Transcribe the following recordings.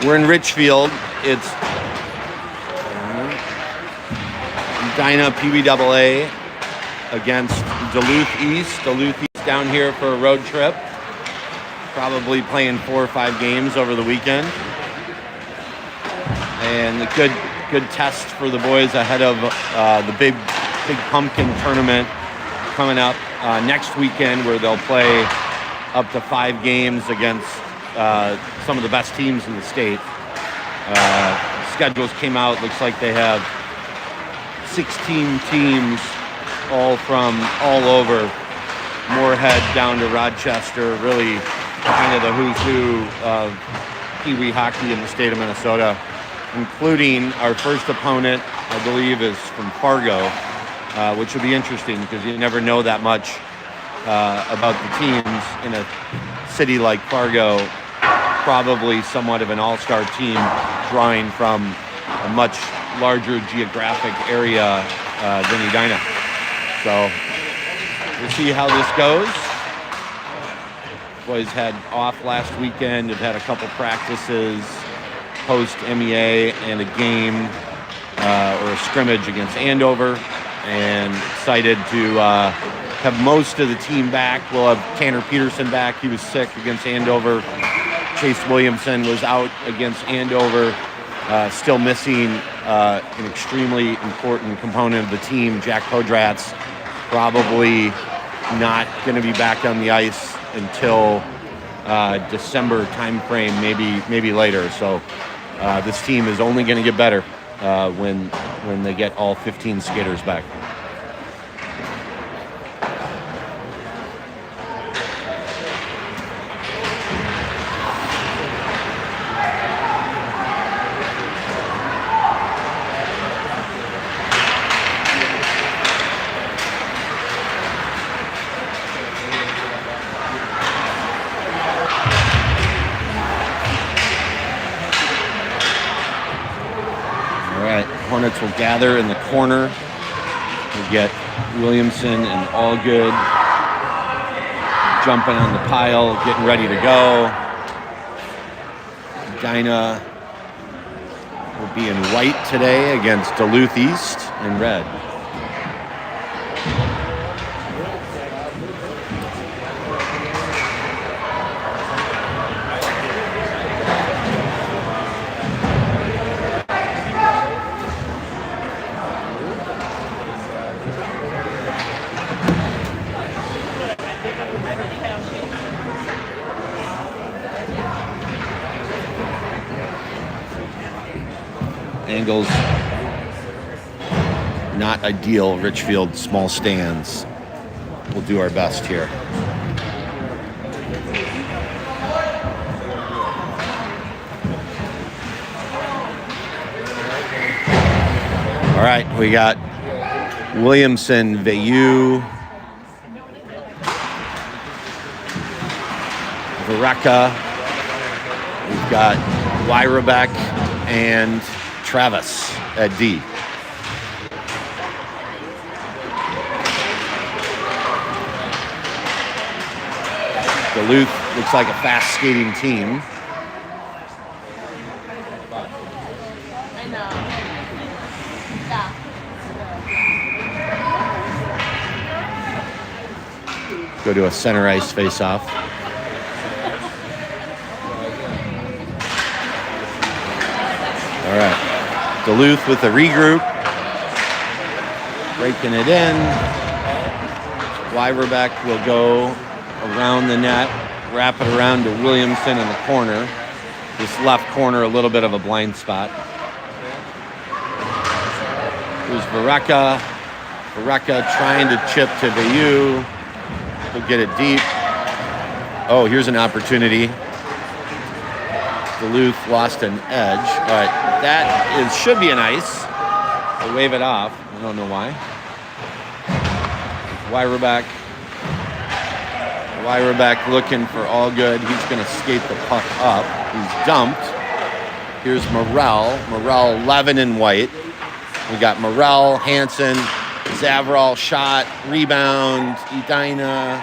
We're in Richfield. It's Edina PBAA against Duluth East. Duluth East down here for a road trip. Probably playing 4 or 5 games over the weekend. And a good test for the boys ahead of the big pumpkin tournament coming up next weekend, where they'll play up to 5 games against some of the best teams in the state. Schedules came out. Looks like they have 16 teams, all from all over, Moorhead down to Rochester. Really, kind of the who's who of Pee Wee hockey in the state of Minnesota, including our first opponent, I believe, is from Fargo, which will be interesting because you never know that much about the teams in a city like Fargo. Probably somewhat of an all-star team, drawing from a much larger geographic area than Edina. So we'll see how this goes. Boys had off last weekend. Have had a couple practices post MEA and a game or a scrimmage against Andover, and excited to have most of the team back. We'll have Tanner Peterson back. He was sick against Andover. Chase Williamson was out against Andover, still missing an extremely important component of the team. Jack Podratz probably not going to be back on the ice until December timeframe, maybe later. So this team is only going to get better when they get all 15 skaters back. Hornets will gather in the corner. We get Williamson and Allgood jumping on the pile, getting ready to go. Edina will be in white today against Duluth East in red. Angles not ideal. Richfield small stands. We'll do our best here. All right, we got Williamson, Veilleux, Vareka. We've got Wyrebeck and Travis at D. Duluth looks like a fast skating team. Go to a center ice face-off. All right. Duluth with a regroup, breaking it in. Wyrebeck will go around the net, wrap it around to Williamson in the corner. This left corner, a little bit of a blind spot. Here's Vareka. Vareka trying to chip to Veilleux. He'll get it deep. Oh, here's an opportunity. Duluth lost an edge. All right. That should be an ice. They wave it off. I don't know why. Wyrebeck looking for Allgood. He's going to skate the puck up. He's dumped. Here's Morrell. Morrell 11 in white. We got Morrell, Hansen, Zavrall shot, rebound, Edina.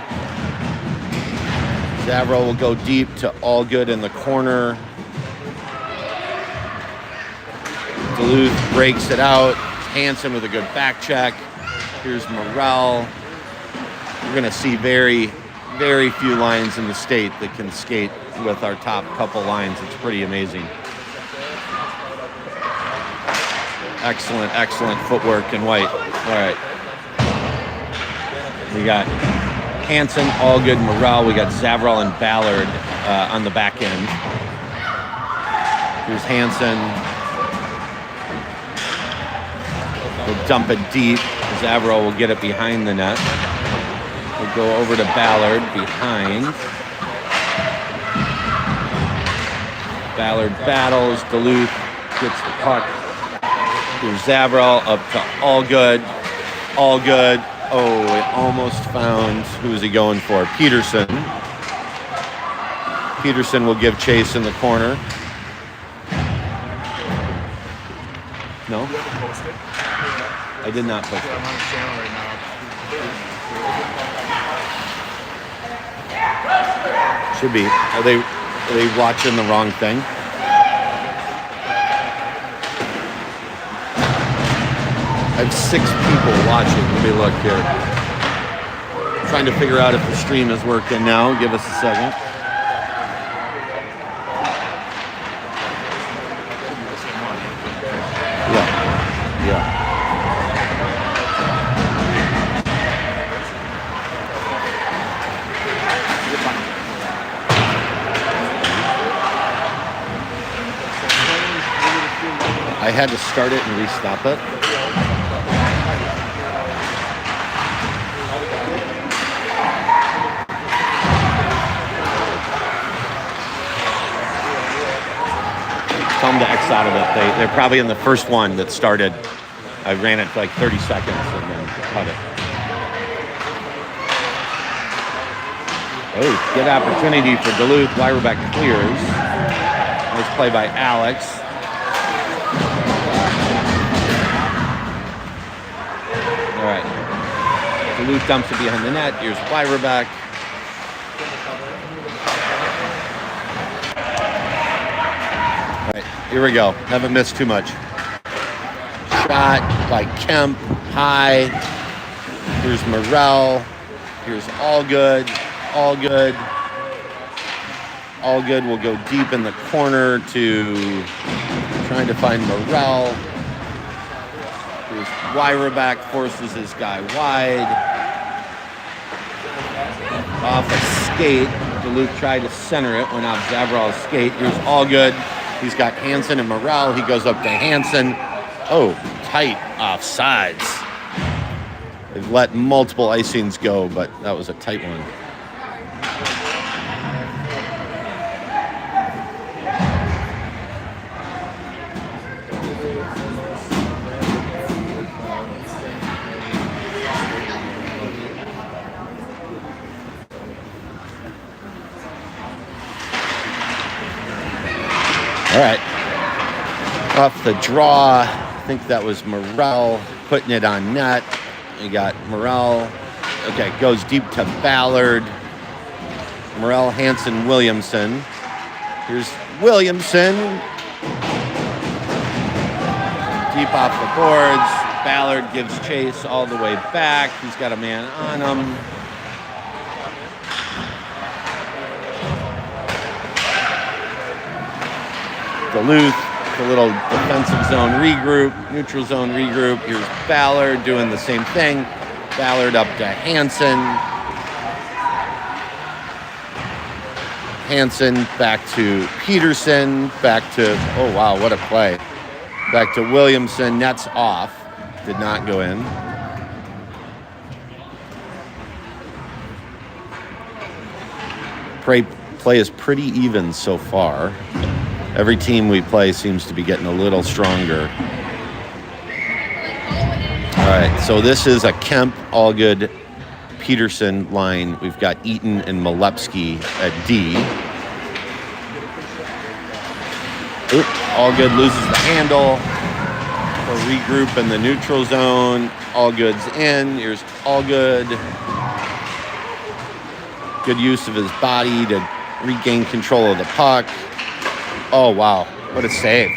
Zavrall will go deep to Allgood in the corner. Duluth breaks it out. Hansen with a good back check. Here's Morrell. We're going to see very, very few lines in the state that can skate with our top couple lines. It's pretty amazing. Excellent, excellent footwork in white. All right. We got Hansen, all good, Morrell. We got Zavrel and Ballard on the back end. Here's Hansen. We'll dump it deep. Zavrel will get it behind the net. We'll go over to Ballard behind. Ballard battles. Duluth gets the puck. Here's Zavrel up to all good. All good. Oh, it almost found, who's he going for? Peterson. Peterson will give chase in the corner. No? I did not post it. Should be. Are they watching the wrong thing? I have 6 people watching. Let me look here. I'm trying to figure out if the stream is working now. Give us a second. Yeah. I had to start it and restop it. Tell them to X out of it. They're probably in the first one that started. I ran it for like 30 seconds and then cut it. Oh, good opportunity for Duluth. Wyverbeck clears. Nice play by Alex. All right. Duluth dumps it behind the net. Here's Wyverbeck. Here we go. Haven't missed too much. Shot by Kemp. High. Here's Morrell. Here's all good. All good. All good will go deep in the corner to trying to find Morrell. Here's Wyverbeck forces his guy wide. Off a skate. Duluth tried to center it. Went off Zavrel's skate. Here's all good. He's got Hansen and Morrell. He goes up to Hansen. Oh, tight offsides. They've let multiple icings go, but that was a tight one. All right, off the draw, I think that was Morrell putting it on net. We got Morrell, okay, goes deep to Ballard. Morrell, Hansen, Williamson. Here's Williamson. Deep off the boards. Ballard gives chase all the way back. He's got a man on him. Duluth, the little defensive zone regroup, neutral zone regroup. Here's Ballard doing the same thing. Ballard up to Hansen. Hansen back to Peterson. Back to, oh wow, what a play. Back to Williamson. Nets off. Did not go in. Play is pretty even so far. Every team we play seems to be getting a little stronger. All right, so this is a Kemp, Allgood, Peterson line. We've got Eaton and Malepsky at D. Oop, Allgood loses the handle. We'll regroup in the neutral zone. Allgood's in. Here's Allgood. Good use of his body to regain control of the puck. Oh, wow. What a save.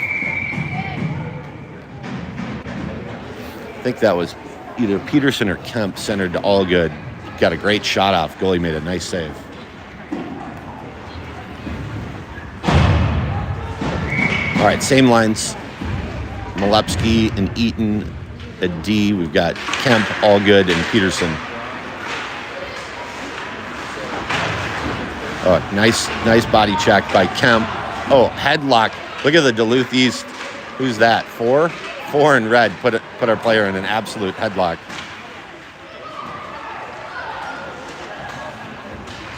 think that was either Peterson or Kemp centered to Allgood. Got a great shot off. Goalie made a nice save. All right, same lines. Molepsky and Eaton at D. We've got Kemp, Allgood, and Peterson. Oh, nice body check by Kemp. Oh, headlock. Look at the Duluth East. Who's that? 4? 4 in red. Put our player in an absolute headlock.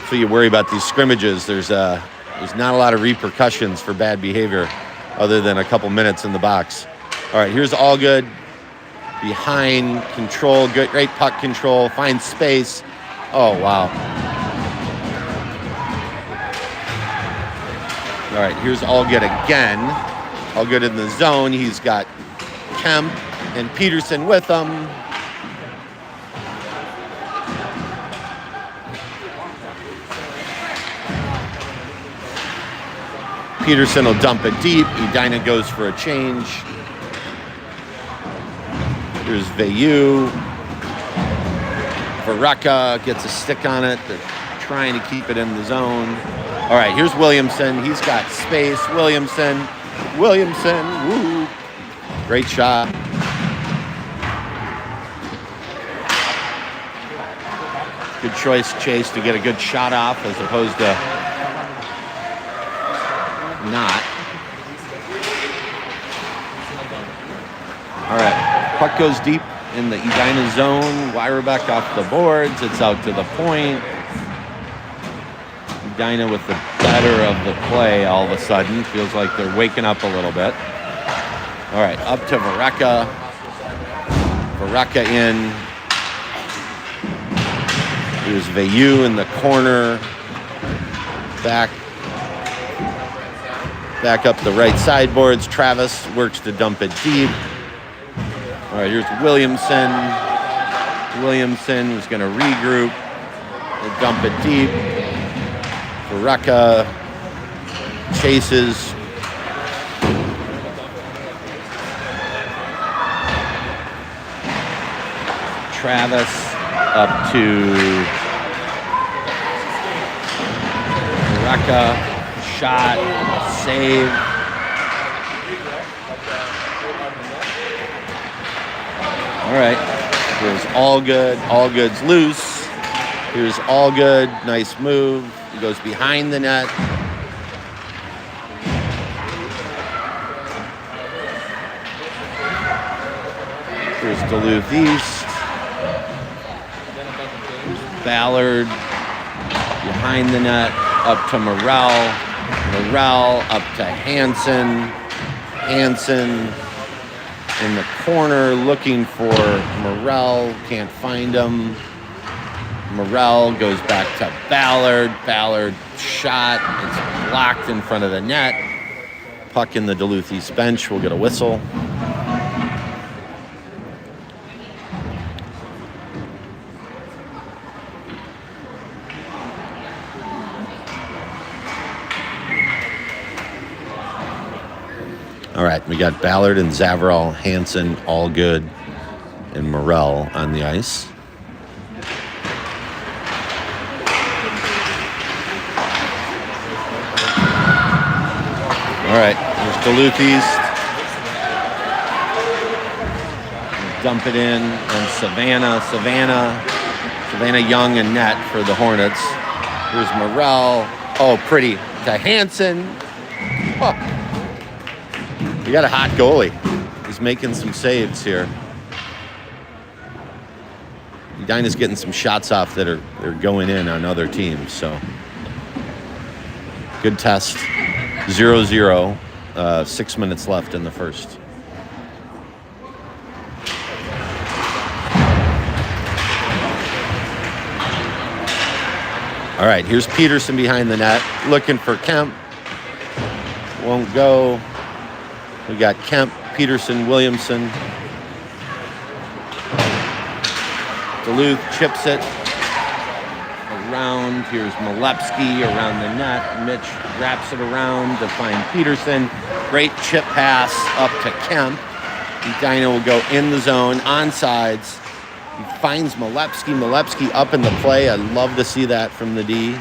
So you worry about these scrimmages. There's not a lot of repercussions for bad behavior other than a couple minutes in the box. All right, here's Allgood. Behind, control, great puck control, finds space. Oh, wow. All right, here's Allgood again. Allgood in the zone. He's got Kemp and Peterson with him. Peterson will dump it deep. Edina goes for a change. Here's Vayu. Vareka gets a stick on it. They're trying to keep it in the zone. All right, here's Williamson. He's got space. Williamson. Woo. Great shot. Good choice, Chase, to get a good shot off as opposed to not. All right, puck goes deep in the Edina zone. Wyrebeck off the boards. It's out to the point. Edina with the better of the play all of a sudden. Feels like they're waking up a little bit. All right, up to Vareka. Vareka in. Here's Vayu in the corner. Back up the right sideboards. Travis works to dump it deep. All right, here's Williamson. Williamson was going to regroup. They dump it deep. Vareka chases. Travis up to Vareka. Shot, save. All right, here's Allgood. Allgood's loose. Here's Allgood. Nice move. He goes behind the net. Here's Duluth East. Here's Ballard behind the net. Up to Morrell. Morrell up to Hansen. Hansen in the corner looking for Morrell. Can't find him. Morrell goes back to Ballard. Ballard shot. It's blocked in front of the net. Puck in the Duluth East bench. We'll get a whistle. All right, we got Ballard and Zavarol, Hansen, Allgood, and Morrell on the ice. All right, here's Duluth East. Dump it in, and Savannah Young and net for the Hornets. Here's Morrell. Oh, pretty to Hansen. Oh. We got a hot goalie. He's making some saves here. Edina's getting some shots off that are going in on other teams. So good test. 0-0. 6 minutes left in the first. All right, here's Peterson behind the net, looking for Kemp. Won't go. We got Kemp, Peterson, Williamson. Duluth chips it around. Here's Molepsky around the net. Mitch wraps it around to find Peterson. Great chip pass up to Kemp. Edina will go in the zone, on sides. He finds Malepsky. Malepsky up in the play. I love to see that from the D.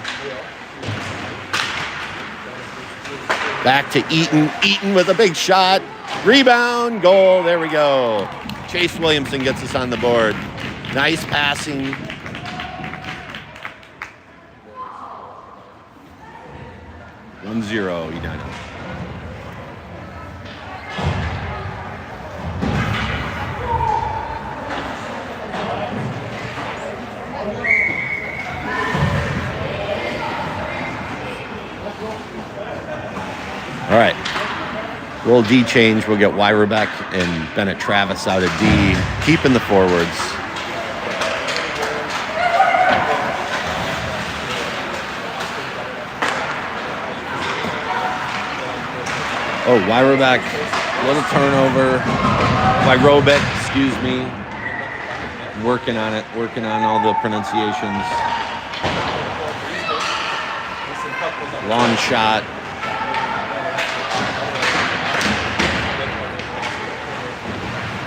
Back to Eaton. Eaton with a big shot. Rebound, goal. There we go. Chase Williamson gets us on the board. Nice passing. One zero, Edina. All right. Little D change. We'll get Wyrebeck and Bennett Travis out of D. Keeping the forwards. Oh, Wyrebeck. Little turnover. Wyrobeck, excuse me. Working on it. Working on all the pronunciations. Long shot.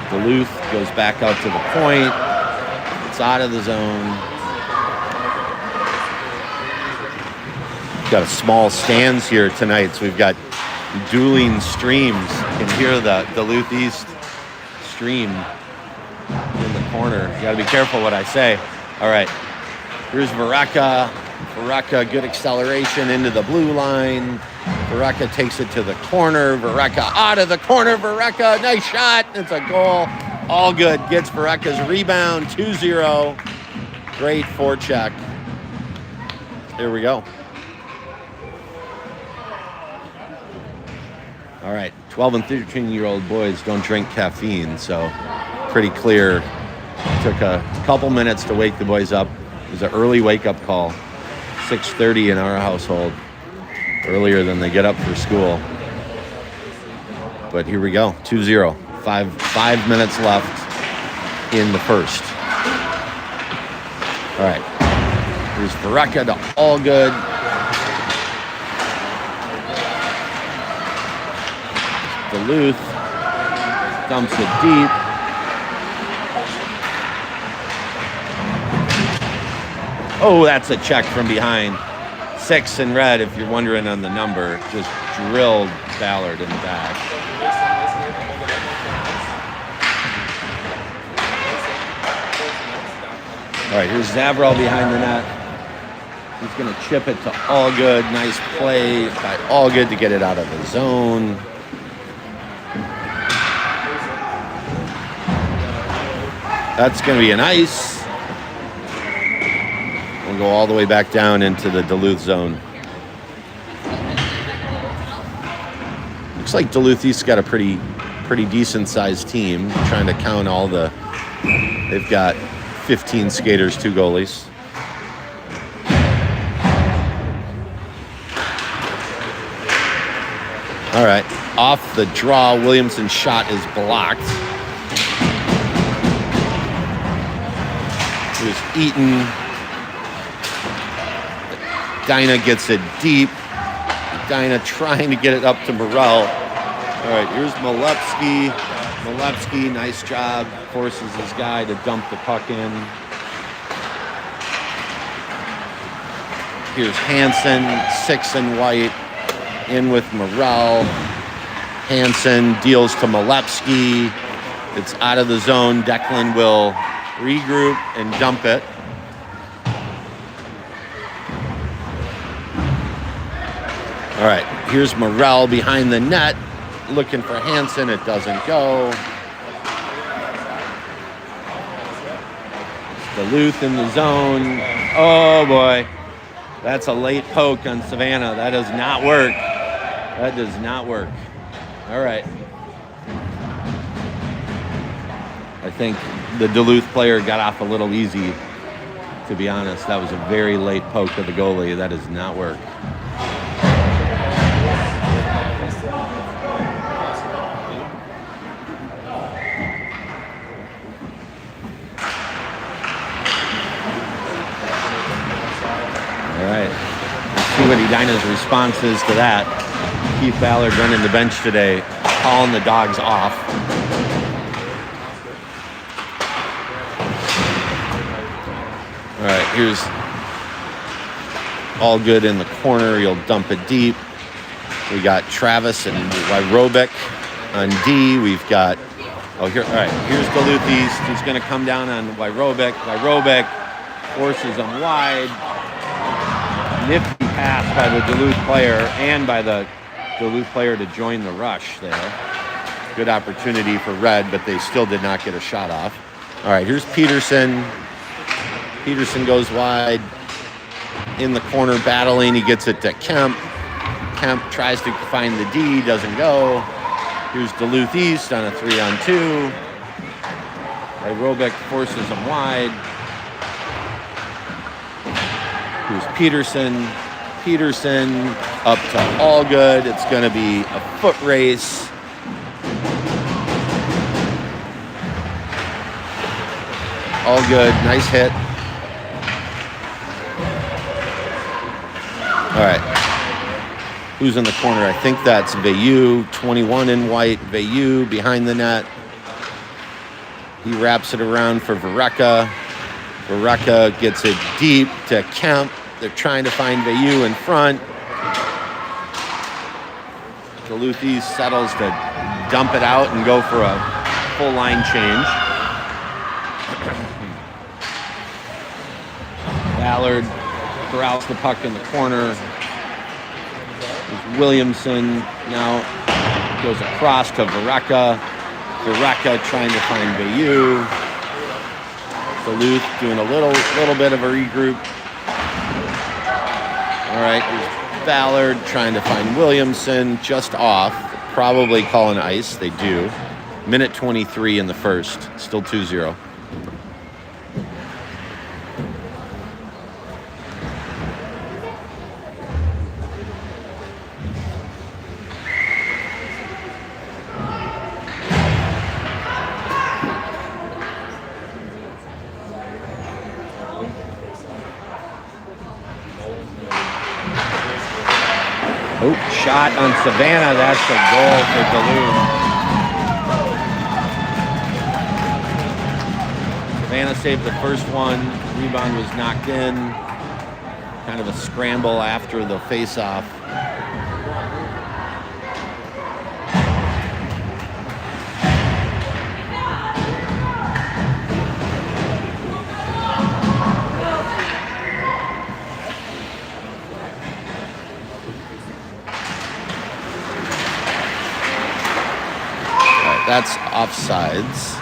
Duluth goes back out to the point. It's out of the zone. We've got a small stands here tonight, so we've got dueling streams. You can hear the Duluth East stream in the corner. You got to be careful what I say. All right. Here's Vareka. Vareka, good acceleration into the blue line. Vareka takes it to the corner. Vareka out of the corner. Vareka, nice shot. It's a goal. All good. Gets Vareka's rebound. 2-0. Great forecheck. There we go. All right. 12 and 13-year-old boys don't drink caffeine, so pretty clear. Took a couple minutes to wake the boys up. It was an early wake-up call. 6:30 in our household. Earlier than they get up for school. But here we go, 2-0. Five minutes left in the first. All right, here's Vareka to all good. Duluth dumps it deep. Oh, that's a check from behind. 6 in red, if you're wondering on the number, just drilled Ballard in the back. All right, here's Zavrel behind the net. He's going to chip it to Allgood. Nice play by Allgood to get it out of the zone. That's going to be an ice. We'll go all the way back down into the Duluth zone. Looks like Duluth East got a pretty decent sized team. Trying to count all the. They've got 15 skaters, 2 goalies. All right, off the draw, Williamson's shot is blocked. Here's Eaton. Dinah gets it deep. Dinah trying to get it up to Morrell. All right, here's Malepsky. Malepsky, nice job. Forces his guy to dump the puck in. Here's Hansen, 6 in white. In with Morrell. Hansen deals to Malepsky. It's out of the zone. Declan will regroup and dump it. All right, here's Morrell behind the net, looking for Hansen. It doesn't go. Duluth in the zone. Oh, boy. That's a late poke on Savannah. That does not work. That does not work. All right. I think the Duluth player got off a little easy, to be honest. That was a very late poke of the goalie. That does not work. See what Edina's response is to that. Keith Ballard running the bench today, calling the dogs off. here's all good in the corner. He'll dump it deep. We got Travis and Wyrobic on D. We've got, all right, here's Duluth East. He's going to come down on Wyrobic. Wyrobic forces him wide. Nifty pass by the Duluth player and by the Duluth player to join the rush there. Good opportunity for Red, but they still did not get a shot off. All right, here's Peterson. Peterson goes wide. In the corner battling. He gets it to Kemp. Kemp tries to find the D, doesn't go. Here's Duluth East on a 3-on-2. Wyrobic forces him wide. Here's Peterson. Peterson up to Allgood. It's going to be a foot race. Allgood, nice hit. All right. Who's in the corner? I think that's Veilleux, 21 in white. Veilleux behind the net. He wraps it around for Vareka. Vareka gets it deep to Kemp. They're trying to find Veilleux in front. Duluth East settles to dump it out and go for a full line change. Ballard corrals the puck in the corner. Williamson now goes across to Vareka. Vareka trying to find Veilleux. Duluth doing a little bit of a regroup. All right, here's Ballard trying to find Williamson, just off. Probably call an ice. They do. Minute 23 in the first. Still 2-0. Oh, shot on Savannah. That's a goal for Duluth. Savannah saved the first one. Rebound was knocked in. Kind of a scramble after the face-off. That's offsides.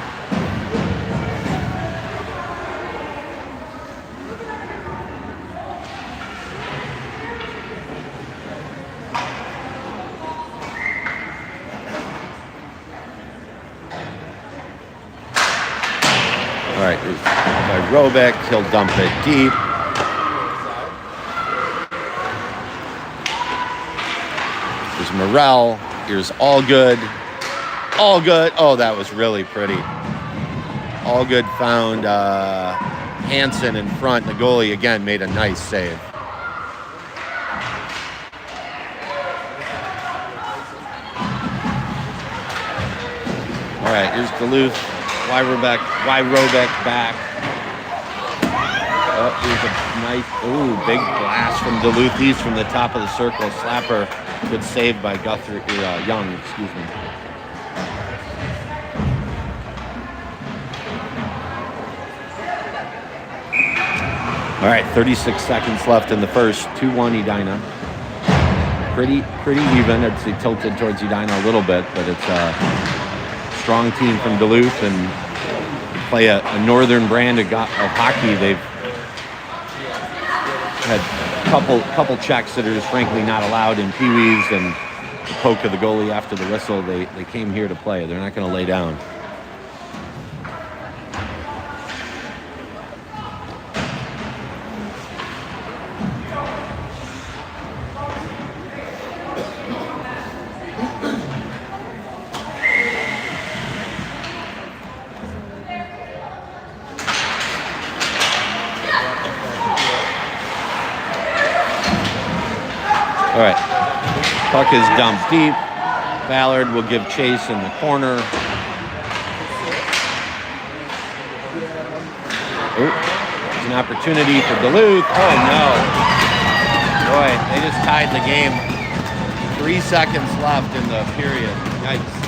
All right, by Robeck, he'll dump it deep. Here's Morrell. Here's Allgood. Allgood. Oh, that was really pretty. Allgood found Hansen in front. The goalie, again, made a nice save. All right, here's Duluth. Wyrobeck back. Oh, here's a nice, big blast from Duluth East from the top of the circle. Slapper, good save by Guthrie, Young, excuse me. All right, 36 seconds left in the first. 2-1 Edina. Pretty even. I'd say tilted towards Edina a little bit, but it's a strong team from Duluth and play a northern brand of hockey. They've had a couple checks that are just frankly not allowed in Pee-wees, and the poke of the goalie after the whistle. They came here to play. They're not going to lay down. All right, puck is dumped deep. Ballard will give chase in the corner. an opportunity for Duluth. Oh, no. Boy, they just tied the game. 3 seconds left in the period. Yikes.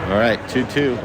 All right, 2-2.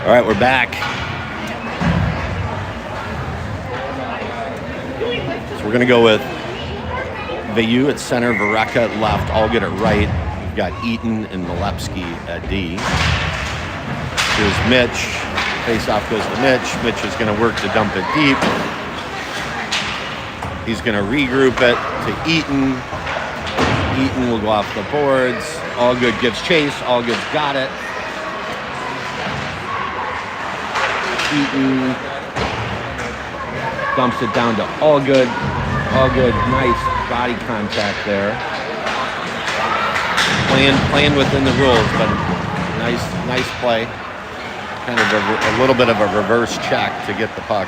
All right, we're back. So we're going to go with Vayu at center, Vareka at left, Allgood at right. We've got Eaton and Milepsky at D. Here's Mitch. Face-off goes to Mitch. Mitch is going to work to dump it deep. He's going to regroup it to Eaton. Eaton will go off the boards. Allgood gives chase. Allgood's got it. Eaton dumps it down to Allgood. Allgood, nice body contact there. Playing within the rules, but nice play. Kind of a little bit of a reverse check to get the puck.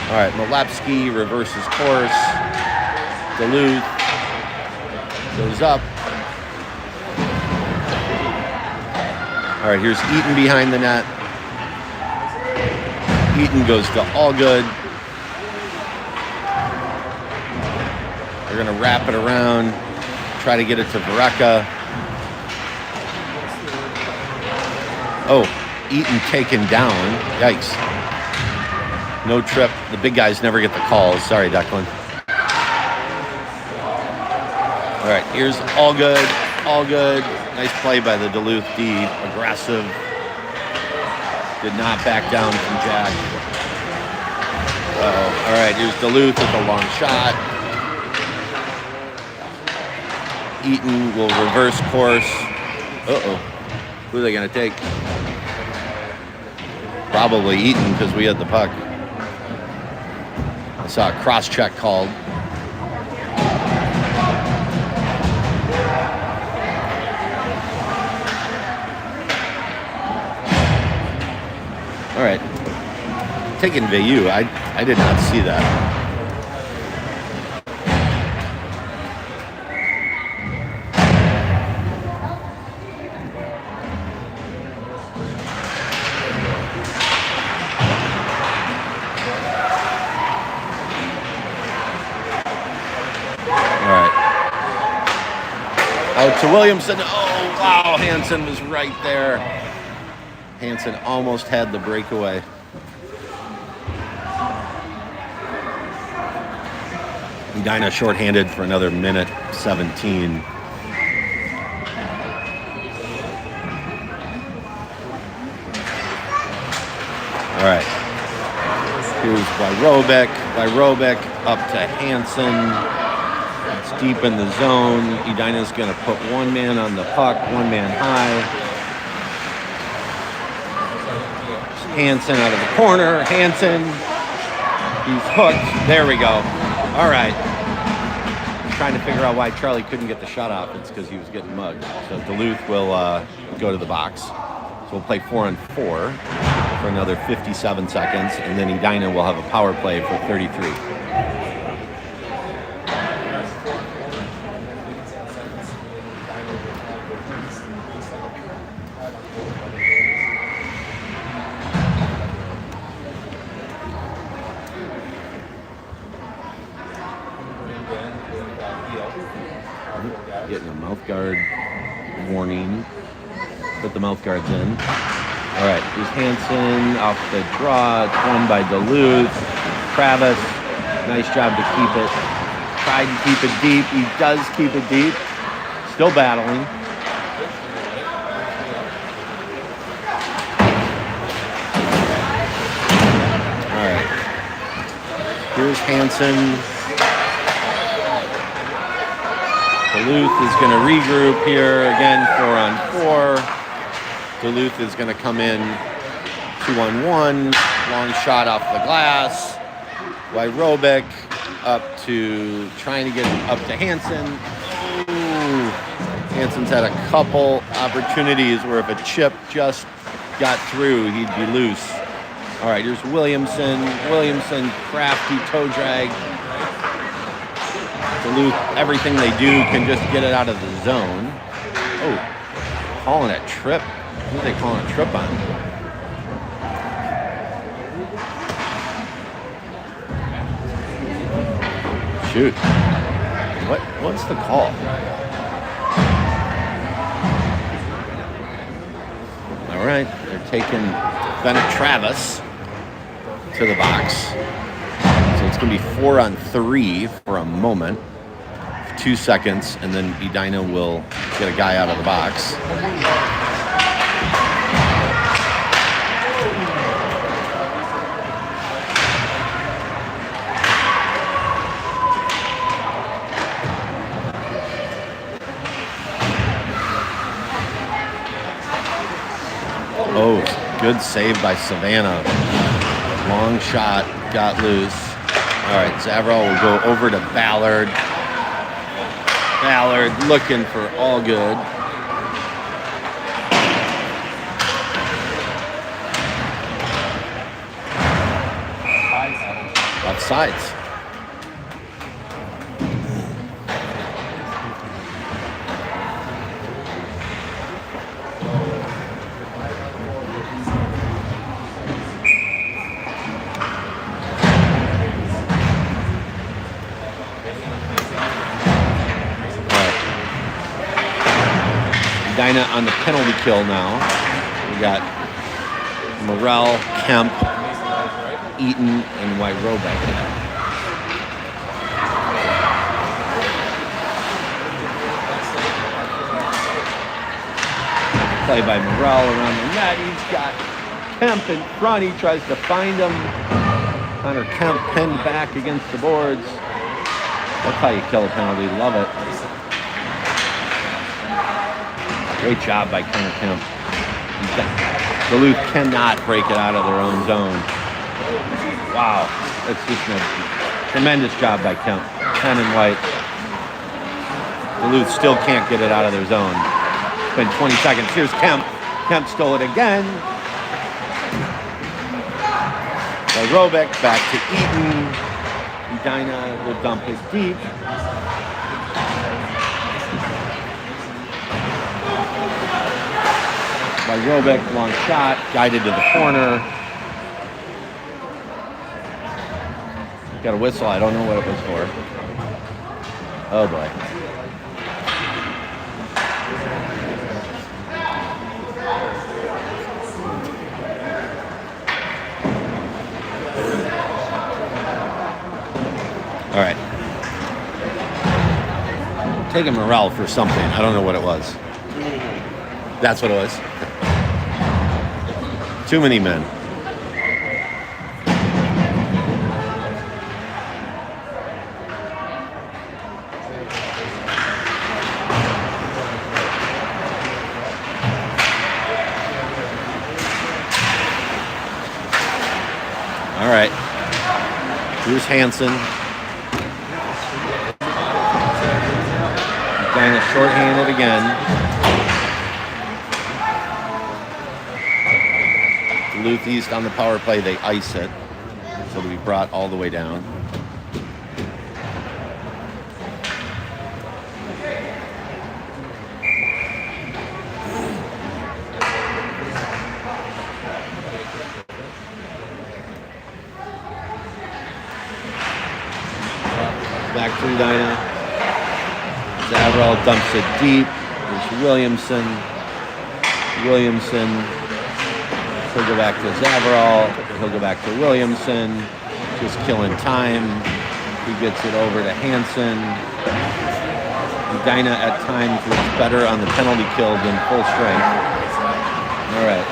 All right, Milepsky reverses course. Duluth goes up. All right, here's Eaton behind the net. Eaton goes to Allgood. They're going to wrap it around, try to get it to Vareka. Oh, Eaton taken down. Yikes. No trip. The big guys never get the calls. Sorry, Declan. All right, here's Allgood. Allgood. Nice play by the Duluth D. Aggressive. Did not back down from Jack. Uh-oh. All right, here's Duluth with a long shot. Eaton will reverse course. Uh-oh. Who are they going to take? Probably Eaton because we had the puck. I saw a cross-check called. All right. Taking Vayu. I did not see that. Out to Williamson. Oh, wow. Hansen was right there. Hansen almost had the breakaway. Edina shorthanded for another minute 17. All right. is Wyrobic. Wyrobic up to Hansen. It's deep in the zone. Edina's going to put one man on the puck, one man high. Hansen out of the corner. Hansen. He's hooked. There we go. All right. Trying to figure out why Charlie couldn't get the shot off. It's because he was getting mugged. So Duluth will go to the box. So we'll play 4-on-4 for another 57 seconds, and then Edina will have a power play for 33. Getting a mouth guard warning. Put the mouth guards in. All right, here's Hansen off the draw. It's won by Duluth. Travis, nice job to keep it. Tried to keep it deep. He does keep it deep. Still battling. All right. Here's Hansen. Duluth is going to regroup here. Again, 4-on-4. Duluth is going to come in 2-on-1. Long shot off the glass. Wyrobic up to trying to get up to Hansen. Ooh. Hansen's had a couple opportunities where if a chip just got through, he'd be loose. All right, here's Williamson. Williamson, crafty toe drag. Duluth, everything they do can just get it out of the zone. Oh, calling a trip. Who are they calling a trip on? Shoot. What's the call? All right, they're taking Bennett Travis to the box. So it's going to be 4-on-3 for a moment. 2 seconds, and then Edina will get a guy out of the box. Oh, good save by Savannah. Long shot, got loose. All right, Zavrel will go over to Ballard. Ballard looking for all good. Offsides. Edina on the penalty kill now. We got Morrell, Kemp, Eaton, and Wyrobic. Play by Morrell around the net. He's got Kemp in front. He tries to find him. Connor Kemp pinned back against the boards. That's how you kill a penalty. Love it. Great job by Connor Kemp. Duluth cannot break it out of their own zone. Wow. That's just a tremendous job by Kemp. 10 and white. Duluth still can't get it out of their zone. It's been 20 seconds. Here's Kemp. Kemp stole it again. Wyrobic back to Eaton. Edina will dump it deep. Wyrobic, long shot, guided to the corner. Got a whistle, I don't know what it was for. Oh boy. All right. Taking Morrell for something. I don't know what it was. That's what it was. Too many men. Here's Hansen. Edina shorthanded again. Duluth East on the power play, they ice it. So it'll be brought all the way down. Back to Edina. Zavarell dumps it deep. There's Williamson. He'll go back to Zavarell. He'll go back to Williamson. Just killing time. He gets it over to Hansen. Edina at times looks better on the penalty kill than full strength. All right.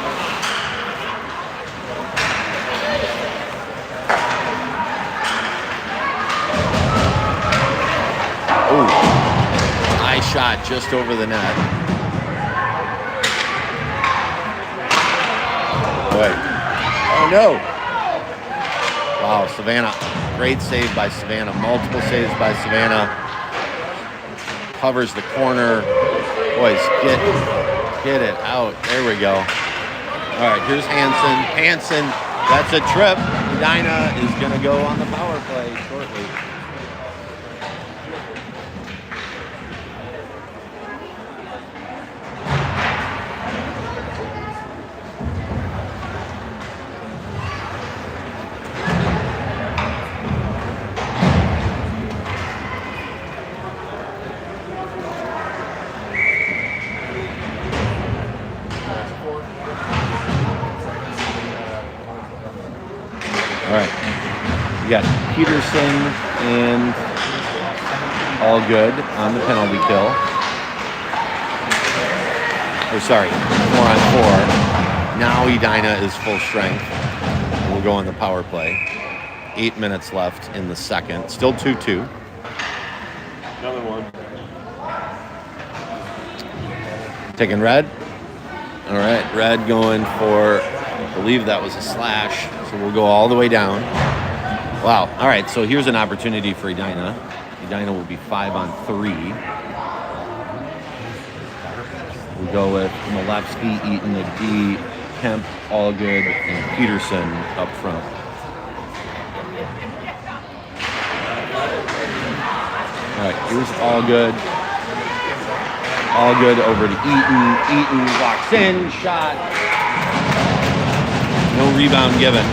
Ooh. High shot just over the net. Boy. Oh no. Wow, Savannah. Great save by Savannah. Multiple saves by Savannah. Covers the corner. Boys, get it out. There we go. All right, here's Hansen. That's a trip. Edina is going to go on the power play shortly. All right, we got Peterson and all good on the penalty kill. Or sorry, 4-on-4. Now Edina is full strength. We'll go on the power play. 8 minutes left in the second. Still 2-2. Another one. Taking Red. All right, Red going for, I believe that was a slash. So we'll go all the way down. Wow. All right, so here's an opportunity for Edina. Edina will be 5-on-3. We'll go with Malevsky, Eaton, the D, Kemp, Allgood, and Peterson up front. All right, here's Allgood. Allgood over to Eaton. Eaton walks in, shot. No rebound given.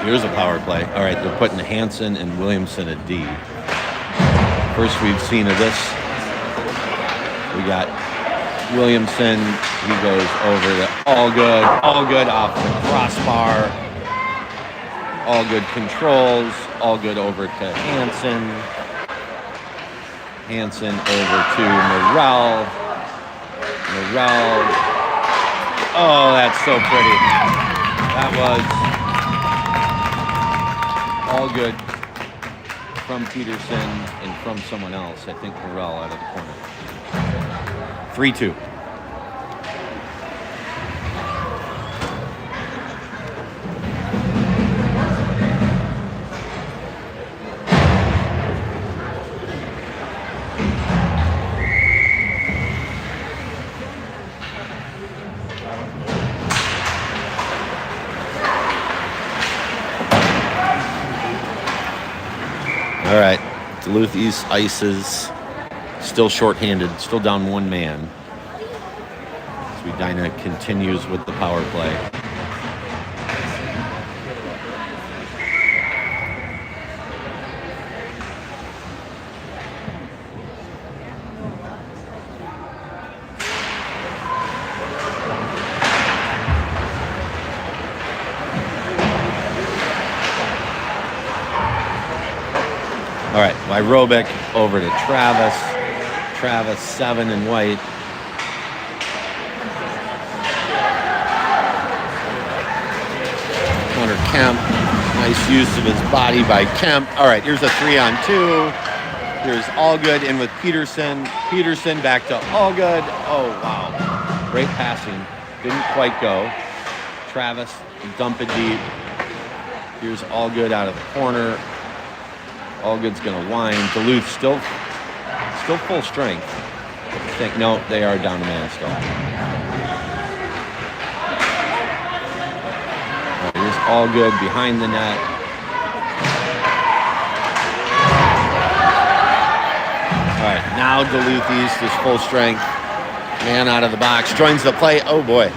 Here's a power play. All right, they're putting Hansen and Williamson at D. First we've seen of this. We got Williamson. He goes over to Allgood. Allgood off the crossbar. Allgood controls. Allgood over to Hansen. Hansen over to Morrell. Morrell. Oh, that's so pretty. That was all good from Peterson and from someone else. I think Morrell out of the corner. 3-2. All right, Duluth East ices, still shorthanded, still down one man. So Edina continues with the power play. All right, Wyrobic over to Travis. Travis, 7 in white. Hunter Kemp. Nice use of his body by Kemp. All right, here's a 3-on-2. Here's Allgood in with Peterson. Peterson back to Allgood. Oh, wow. Great passing. Didn't quite go. Travis, dump it deep. Here's Allgood out of the corner. Allgood's going to wind. Duluth still full strength. I think, no, they are down to man still. Right, here's Allgood behind the net. All right, now Duluth East is full strength. Man out of the box. Joins the play. Oh, boy.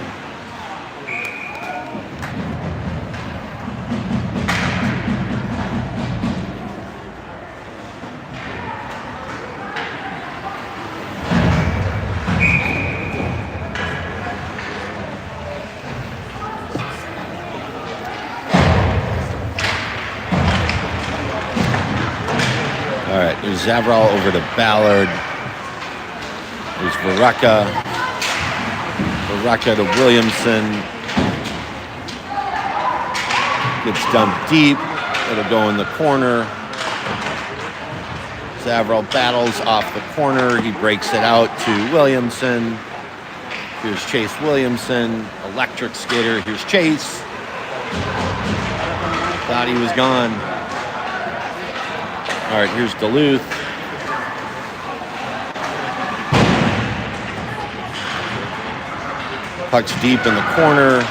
All right, there's Zavral over to Ballard. There's Vareka. Vareka to Williamson. Gets dumped deep. It'll go in the corner. Zavral battles off the corner. He breaks it out to Williamson. Here's Chase Williamson. Electric skater. Here's Chase. Thought he was gone. All right, here's Duluth. Puck's deep in the corner.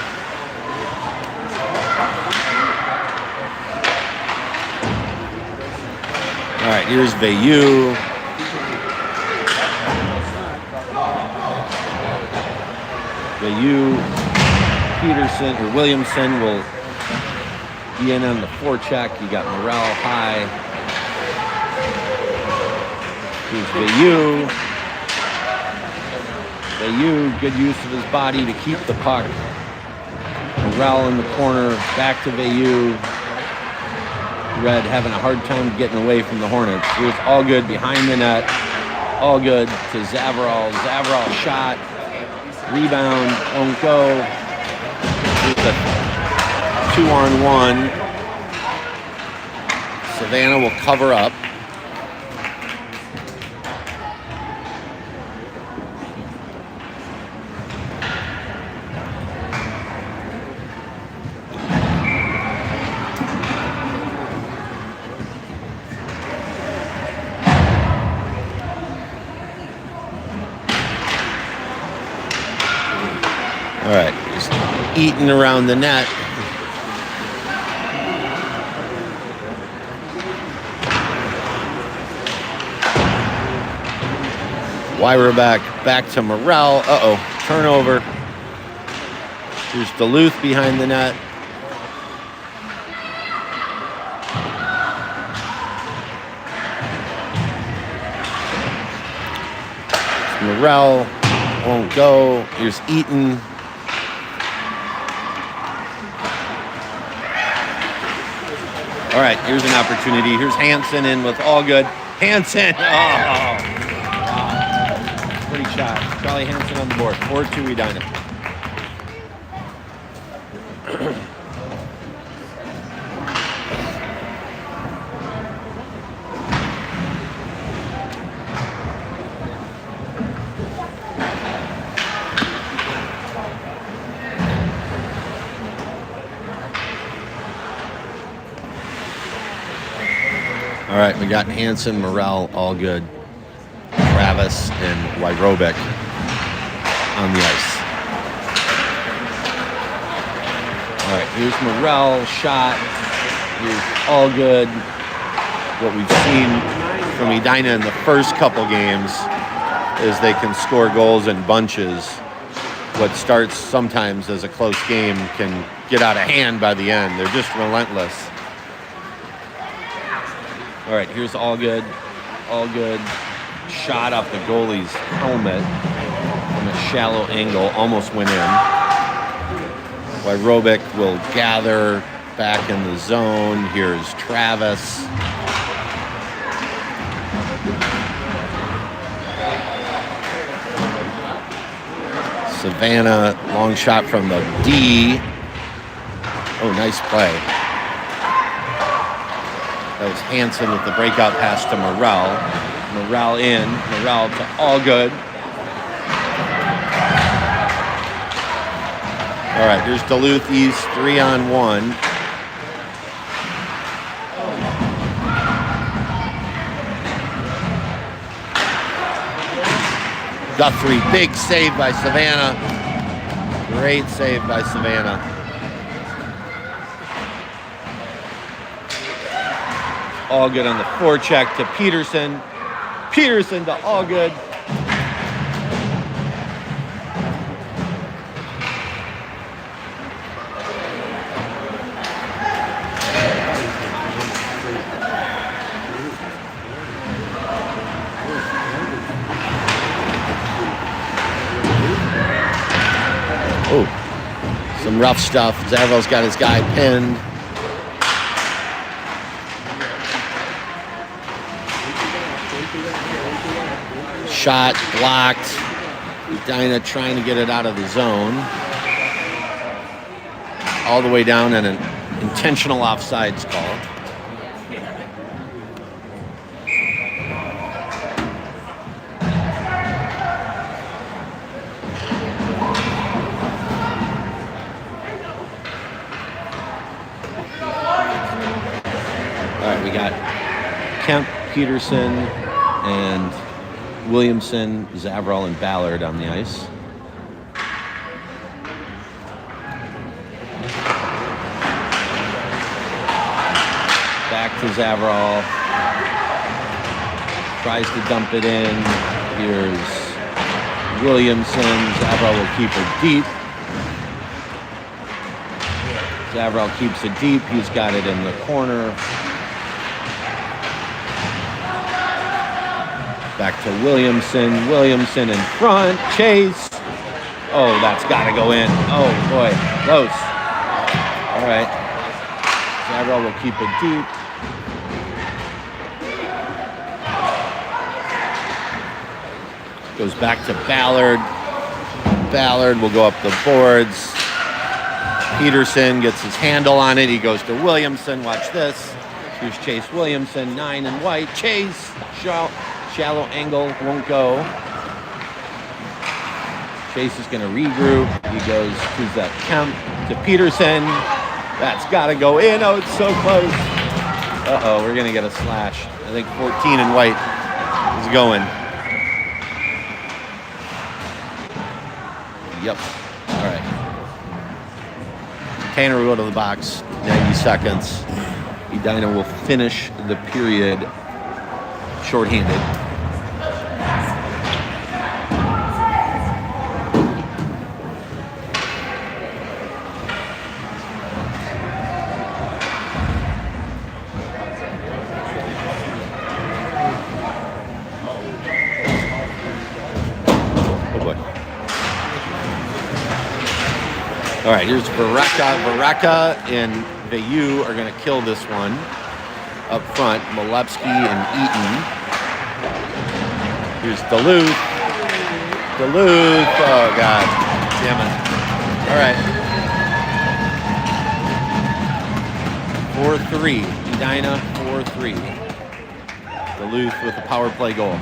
All right, here's Veilleux. Veilleux, Peterson, or Williamson will be in on the forecheck. You got Morrell high. Here's Veilleux. Veilleux, good use of his body to keep the puck. Morrell in the corner, back to Veilleux. Red having a hard time getting away from the Hornets. Here's Allgood behind the net. Allgood to Zavral. Zavral shot. Rebound, won't go. Here's a 2-on-1. Savannah will cover up. All right, just eating around the net. Wyrobeck back to Morrell. Uh-oh, turnover. Here's Duluth behind the net. Morrell won't go. Here's Eaton. All right, here's an opportunity. Here's Hansen in with Allgood. Hansen! Oh, wow. Pretty shot. Charlie Hansen on the board. 4-2 Edina. All right, we got Hansen, Morrell, Allgood, Travis, and Wyrobeck on the ice. All right, here's Morrell, shot. Here's Allgood. What we've seen from Edina in the first couple games is they can score goals in bunches. What starts sometimes as a close game can get out of hand by the end. They're just relentless. All right, here's Allgood. Allgood shot off the goalie's helmet from a shallow angle, almost went in. Wyrobeck will gather back in the zone. Here's Travis. Savannah, long shot from the D. Oh, nice play. That was Hansen with the breakout pass to Morrell. Morrell in. Morrell to Allgood. All right, there's Duluth East 3-on-1. Guthrie, big save by Savannah. Great save by Savannah. Allgood on the forecheck to Peterson. Peterson to Allgood. Oh, some rough stuff. Zavrel's got his guy pinned. Shot blocked. Edina trying to get it out of the zone. All the way down and an intentional offsides call. We got Kemp, Peterson, and Williamson, Zavrel, and Ballard on the ice. Back to Zavrel. Tries to dump it in. Here's Williamson. Zavrel will keep it deep. Zavrel keeps it deep. He's got it in the corner. Back to Williamson. Williamson in front. Chase. Oh, that's got to go in. Oh, boy. Close. All right. Zavrel will keep it deep. Goes back to Ballard. Ballard will go up the boards. Peterson gets his handle on it. He goes to Williamson. Watch this. Here's Chase Williamson. 9 and white. Chase. Shallow angle. Won't go. Chase is going to regroup. He goes, who's that? Kemp to Peterson. That's got to go in. Oh, it's so close. Uh-oh, we're going to get a slash. I think 14 and white is going. Yep. All right. Tanner will go to the box. 90 seconds. Edina will finish the period shorthanded. All right, here's Vareka. Vareka and Vayu are going to kill this one. Up front, Molepsky and Eaton. Here's Duluth. Duluth. Oh, God. Damn it. All right. 4-3. Edina, 4-3. Duluth with the power play goal.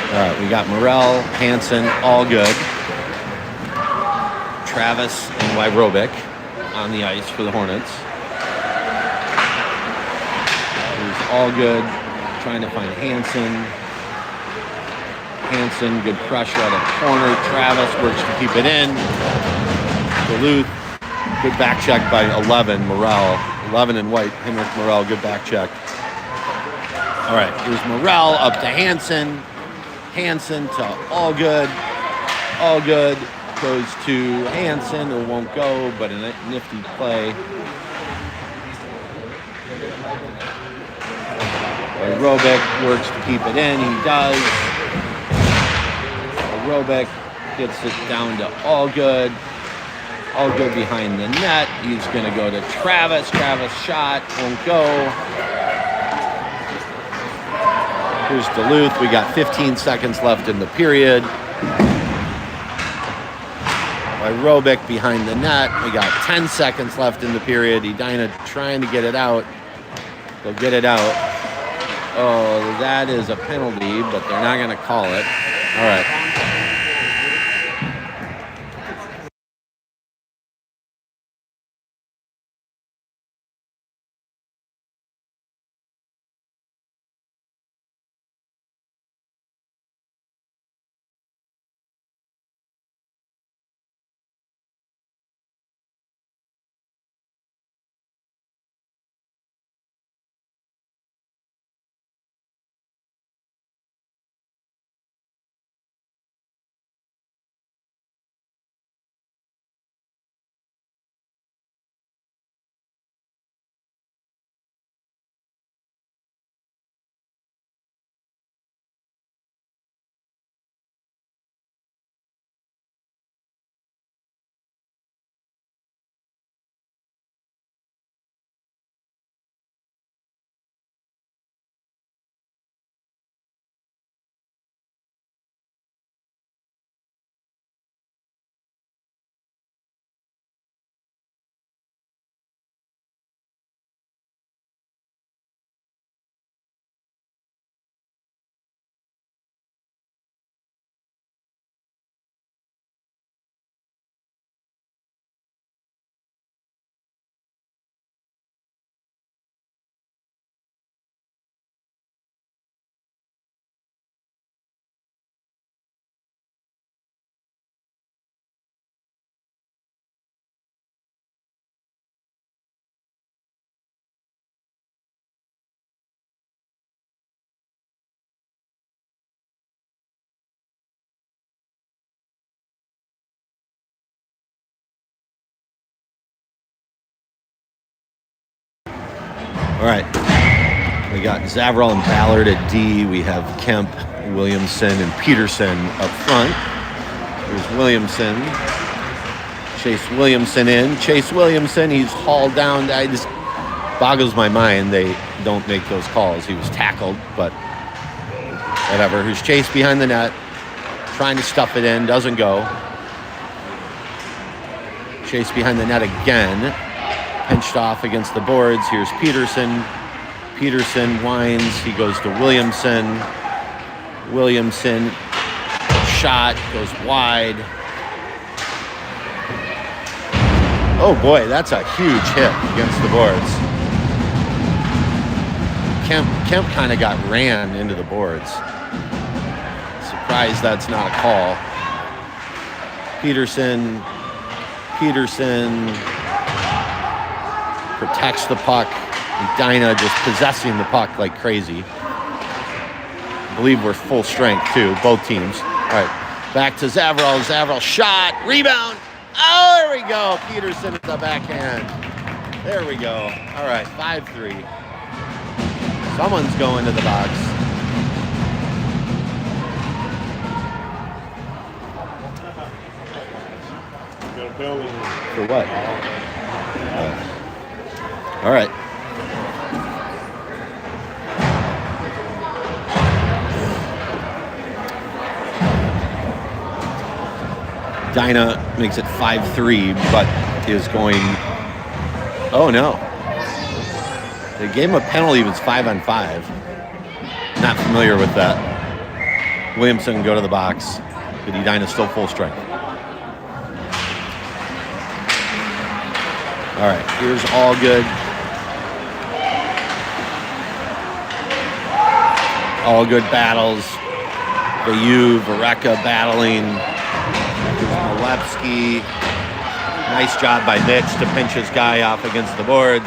All right, we got Morrell, Hansen, Allgood, Travis, and Wyrobic on the ice for the Hornets. Here's Allgood trying to find Hansen. Hansen, good pressure out of the corner. Travis works to keep it in. Duluth, good back check by 11, Morrell. 11 and white, Henrik Morrell, good back check. All right, here's Morrell up to Hansen. Hansen to Allgood. Allgood goes to Hansen, who won't go, but a nifty play. Aerobic works to keep it in. He does. Aerobic gets it down to Allgood. All good behind the net. He's going to go to Travis. Travis shot. Won't go. Here's Duluth. We got 15 seconds left in the period. Aerobic behind the net. We got 10 seconds left in the period. Edina trying to get it out. They'll get it out. Oh, that is a penalty, but they're not going to call it. All right. All right. We got Zavrel and Ballard at D. We have Kemp, Williamson, and Peterson up front. Here's Williamson. Chase Williamson in. Chase Williamson, he's hauled down. I just boggles my mind they don't make those calls. He was tackled, but whatever. Here's Chase behind the net, trying to stuff it in. Doesn't go. Chase behind the net again. Pinched off against the boards. Here's Peterson. Peterson winds. He goes to Williamson. Williamson. Shot. Goes wide. Oh boy, that's a huge hit against the boards. Kemp kind of got ran into the boards. Surprised that's not a call. Peterson protects the puck. Edina just possessing the puck like crazy. I believe we're full strength too, both teams. All right, back to Zavrel. Zavrel shot, rebound. Oh, there we go. Peterson at the backhand. There we go. All right, 5-3. Someone's going to the box. Got a penalty. For what? All right. Dinah makes it 5-3, but is going... Oh, no. They gave him a penalty. It was 5-on-5. Not familiar with that. Williamson go to the box, but Edina's still full strength. All right, here's all good. All good battles. Vayu, Vareka battling. Molepsky. Nice job by Mitch to pinch his guy off against the boards.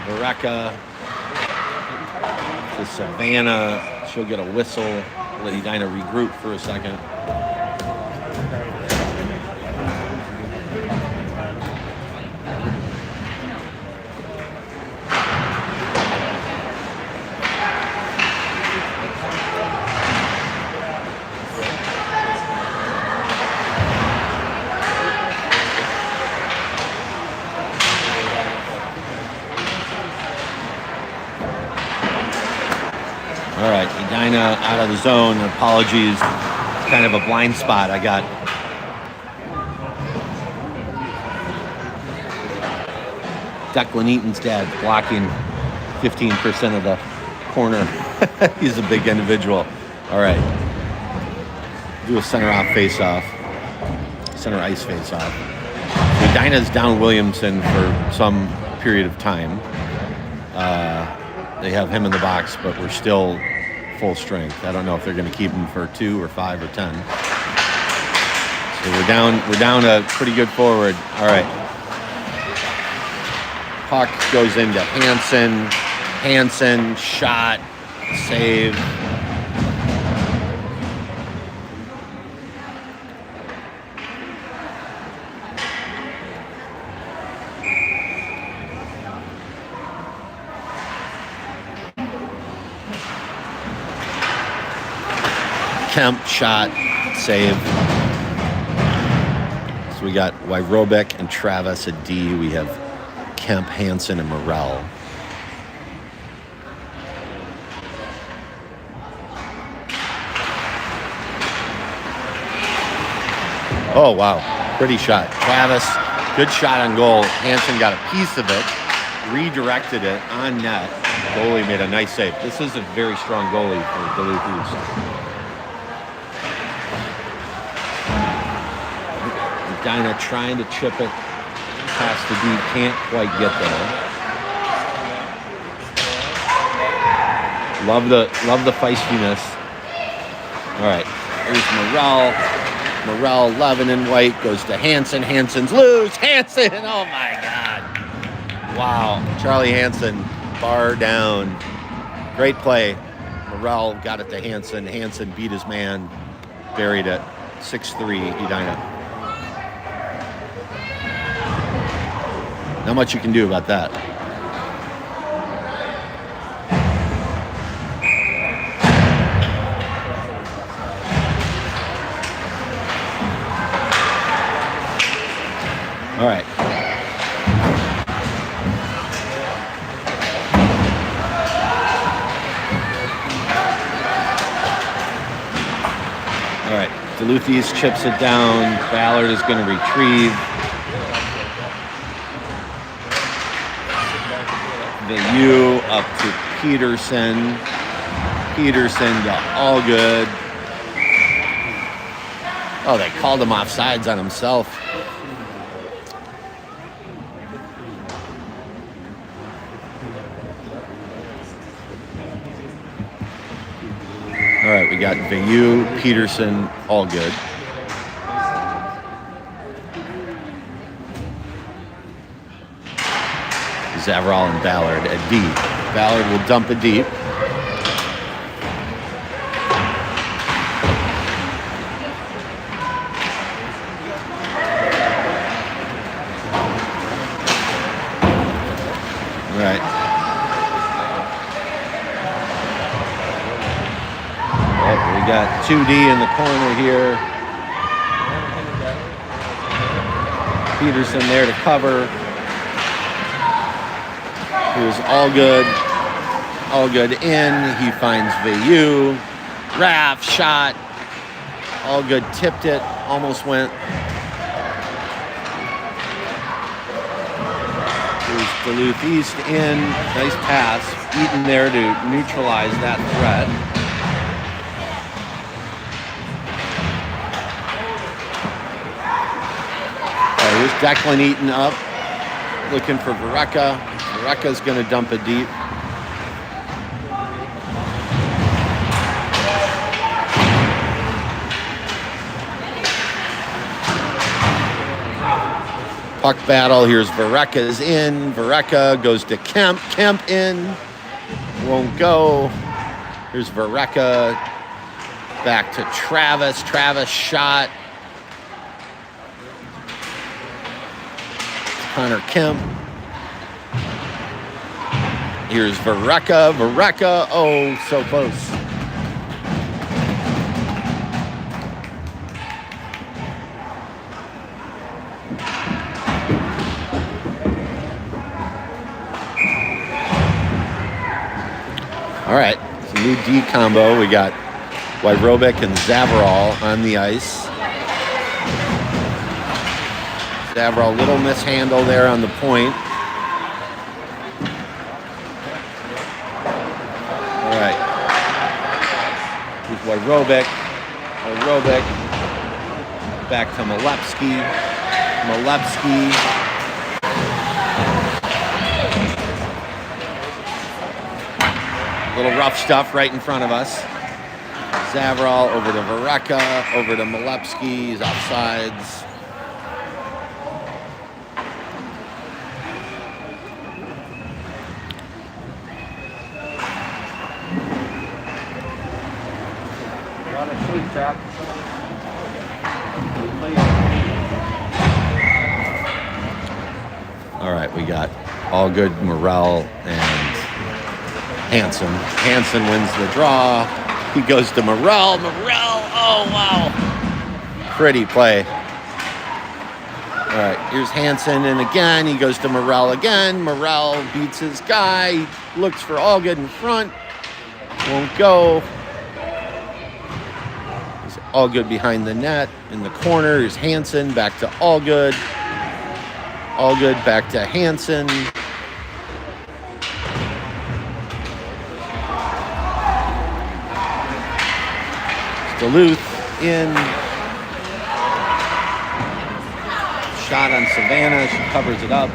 Vareka to Savannah. She'll get a whistle. Let Edina regroup for a second. Edina out of the zone. Apologies. It's kind of a blind spot. I got Declan Eaton's dad blocking 15% of the corner. He's a big individual. All right. Do a center face-off. Center ice face-off. So Edina's down Williamson for some period of time. They have him in the box, but we're still full strength. I don't know if they're going to keep him for 2 or 5 or 10. So we're down a pretty good forward. All right. Puck goes into Hansen. Hansen, shot, save. Kemp, shot, save. So we got Wyrobek and Travis at D. We have Kemp, Hansen, and Morrell. Oh, wow. Pretty shot. Travis, good shot on goal. Hansen got a piece of it, redirected it on net. The goalie made a nice save. This is a very strong goalie for Duluth East. Edina trying to chip it past the D, can't quite get there. Love the feistiness. All right, here's Morrell. Morrell, Levin and White goes to Hansen. Hansen's loose. Hansen, oh my God. Wow, Charlie Hansen, bar down. Great play. Morrell got it to Hansen. Hansen beat his man, buried it. 6-3, Edina. Not much you can do about that. All right. All right. Duluth East chips it down. Ballard is going to retrieve. The U up to Peterson. Peterson to Allgood. Oh, they called him offsides on himself. All right, we got Vayu, Peterson, Allgood. Zavarral and Ballard at D. Ballard will dump it deep. All right. Yep, we got 2D in the corner here. Peterson there to cover. Here's Allgood. Allgood in. He finds Vayu. Raff shot. Allgood tipped it. Almost went. Here's Duluth East in. Nice pass. Eaton there to neutralize that threat. Here's Declan Eaton up. Looking for Verrecka. Verrecka's going to dump it deep. Puck battle. Here's Verrecka's in. Verrecka goes to Kemp. Kemp in. Won't go. Here's Verrecka. Back to Travis. Travis shot. Connor Kemp. Here's Verrecka. Verrecka. Oh, so close. All right. So new D combo. We got Wyrobic and Zavarol on the ice. Zavarol, little mishandle there on the point. All right. Here's Wyrobic. Back to Malepsky. Little rough stuff right in front of us. Zavarol over to Vareka, over to Malepsky. He's offsides. All right, we got All Good, Morel, and Hansen. Hansen wins the draw. He goes to Morel. Oh, wow. Pretty play. All right, here's Hansen, and again, he goes to Morel again. Morel beats his guy. He looks for All Good in front. Won't go. He's All Good behind the net. In the corner, here's Hansen. Back to All Good. All Good back to Hansen. Duluth in. Shot on Savannah. She covers it up.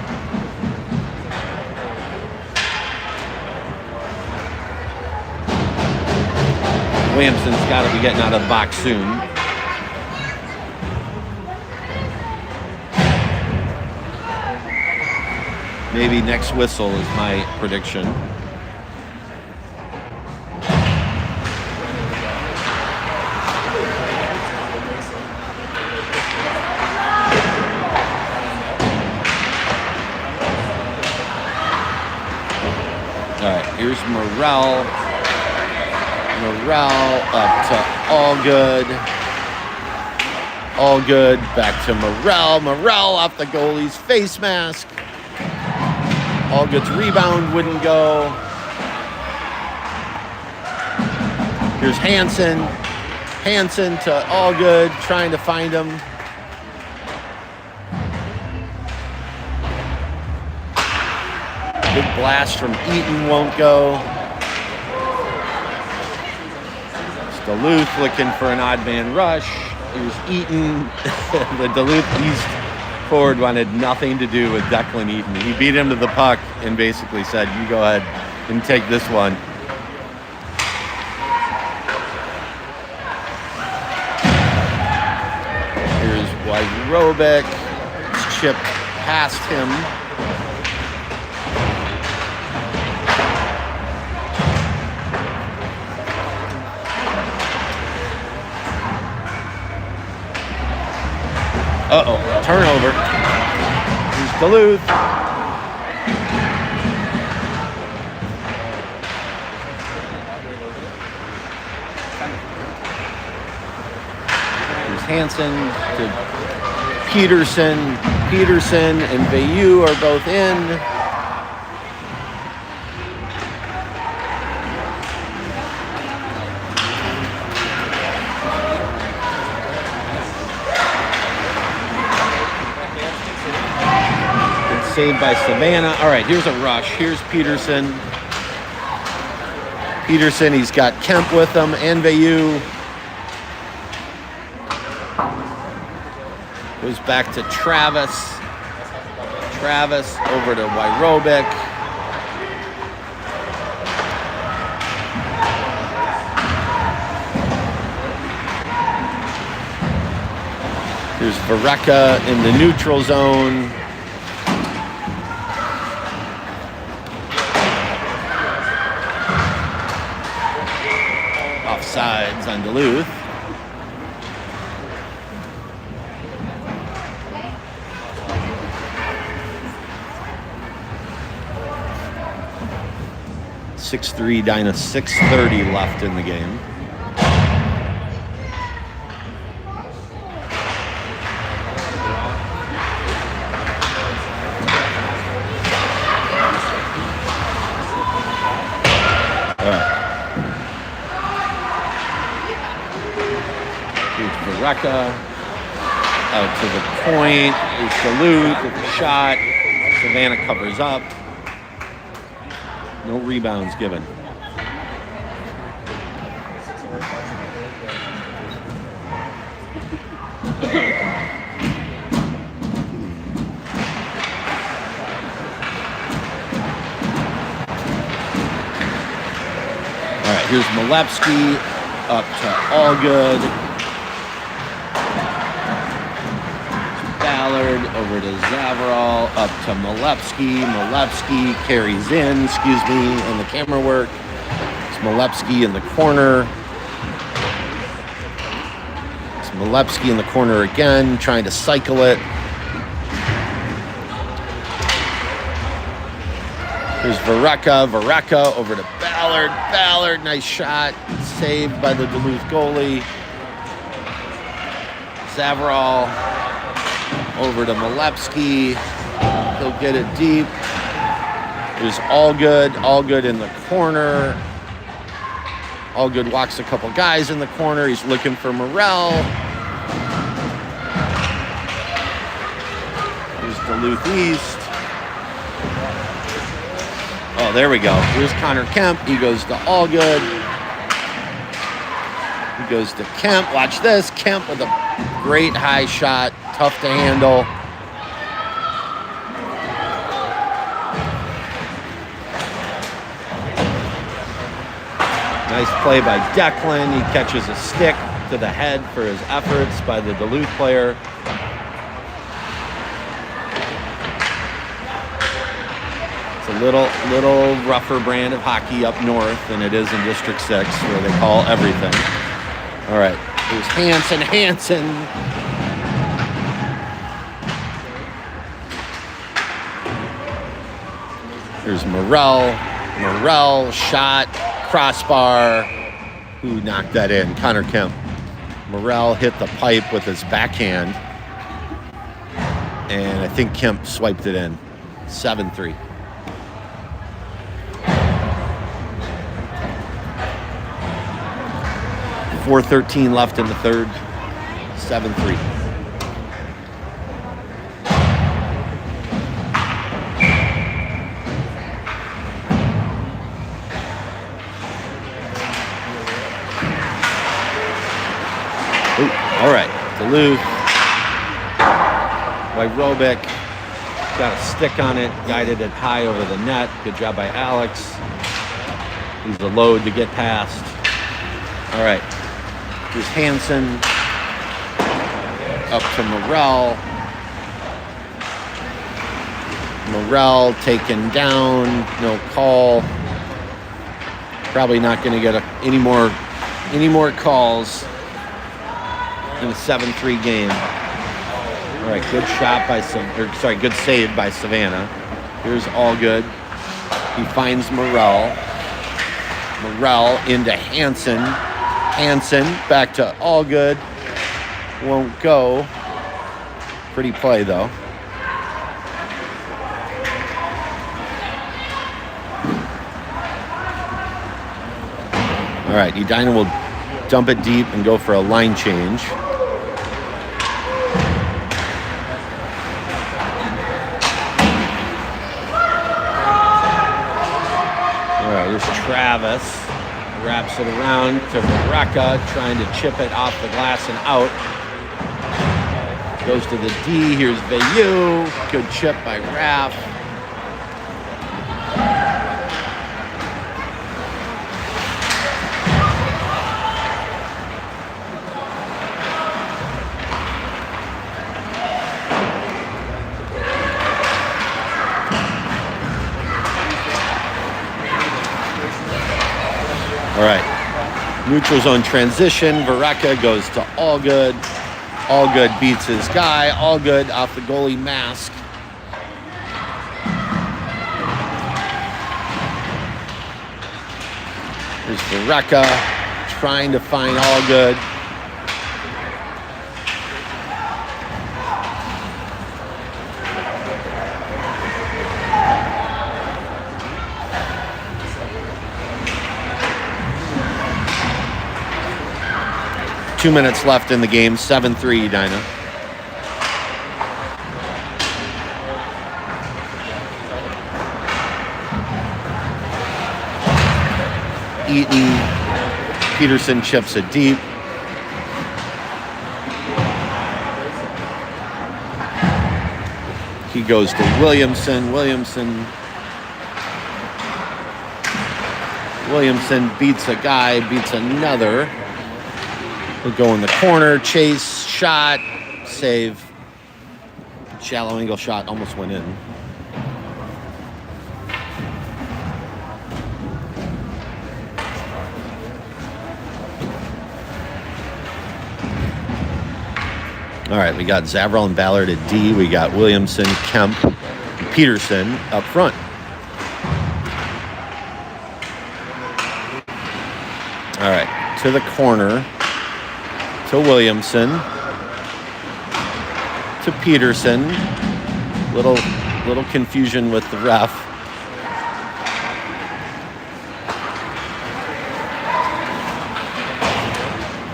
Williamson's got to be getting out of the box soon. Maybe next whistle is my prediction. All right, here's Morel. Up to All Good. All Good back to Morel. Morel off the goalie's face mask. All Good's rebound wouldn't go. Here's Hansen. Hansen to All Good, trying to find him. Big blast from Eaton won't go. It's Duluth looking for an odd man rush. Here's Eaton. The Duluth East forward wanted nothing to do with Declan Eaton. He beat him to the puck and basically said, you go ahead and take this one. Here's Wyrobic. It's chipped past him. Uh-oh, turnover. Here's Duluth. Here's Hansen to Peterson. Peterson and Bayou are both in. Saved by Savannah. All right, here's a rush. Here's Peterson. Peterson, he's got Kemp with him and Bayou. Goes back to Travis. Travis over to Wyrobic. Here's Vareka in the neutral zone. Offsides on Duluth. (6-3) down to 6:30 left in the game. All right. Here's Vareka. Out to the point. Here's Duluth with the shot. Savannah covers up. No rebounds given. All right, here's Molepsky up to Allgood. Ballard over to Zavarol, up to Molepsky. Molepsky carries in, and the camera work. It's Molepsky in the corner. It's Molepsky in the corner again, trying to cycle it. Here's Vareka over to Ballard. Ballard, nice shot. Saved by the Duluth goalie. Zavarol over to Molepsky. He'll get it deep. There's Allgood in the corner. Allgood walks a couple guys in the corner. He's looking for Morrell. Here's Duluth East. Oh, there we go. Here's Connor Kemp. He goes to Allgood. He goes to Kemp. Watch this. Kemp with a great high shot. Tough to handle. Nice play by Declan. He catches a stick to the head for his efforts by the Duluth player. It's a little rougher brand of hockey up north than it is in District 6, where they call everything. All right, here's Hansen. Here's Morrell, shot, crossbar. Who knocked that in? Connor Kemp. Morrell hit the pipe with his backhand. And I think Kemp swiped it in. 7-3. .413 left in the third. 7-3. All right, Duluth. By Robick. Got a stick on it, guided it high over the net. Good job by Alex. He's the load to get past. All right, here's Hansen. Up to Morrell. Morrell taken down, no call. Probably not going to get any more calls in a 7-3 game. All right, good save by Savannah. Here's Allgood. He finds Morrell. Morrell into Hansen. Hansen back to Allgood. Won't go. Pretty play though. All right, Edina will dump it deep and go for a line change. All right, here's Travis. Wraps it around to Vareka, trying to chip it off the glass and out. Goes to the D. Here's Vayu. Good chip by Raff. All right, neutral zone transition. Vareka goes to Allgood. Allgood beats his guy. Allgood off the goalie mask. Here's Vareka trying to find Allgood. 2 minutes left in the game. 7-3 Edina. Eaton. Peterson chips it deep. He goes to Williamson. Williamson beats a guy, beats another. He'll go in the corner, chase, shot, save. Shallow angle shot almost went in. All right, we got Zavrel and Ballard at D. We got Williamson, Kemp, Peterson up front. All right, to the corner, to Williamson, to Peterson. Little confusion with the ref.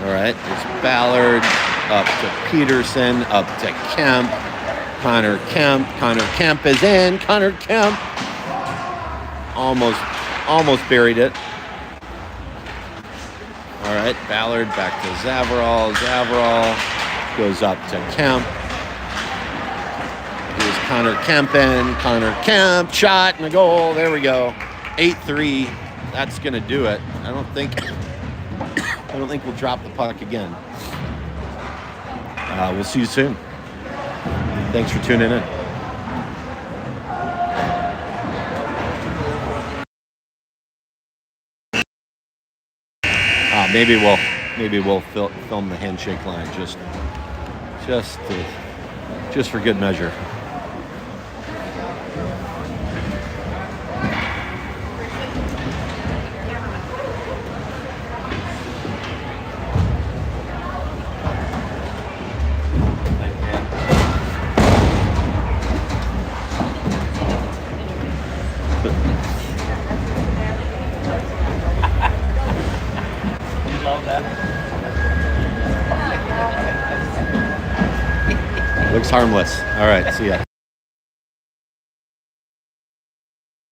All right, there's Ballard. Up to Peterson, up to Kemp. Connor Kemp is in. Connor Kemp almost buried it. All right, Ballard back to Zavrel. Zavrel goes up to Kemp. Here's Connor Kemp in. Connor Kemp, shot and a goal. There we go. 8-3. That's gonna do it. I don't think we'll drop the puck again. We'll see you soon. Thanks for tuning in. Maybe we'll film the handshake line just for good measure. Looks harmless. All right, see ya.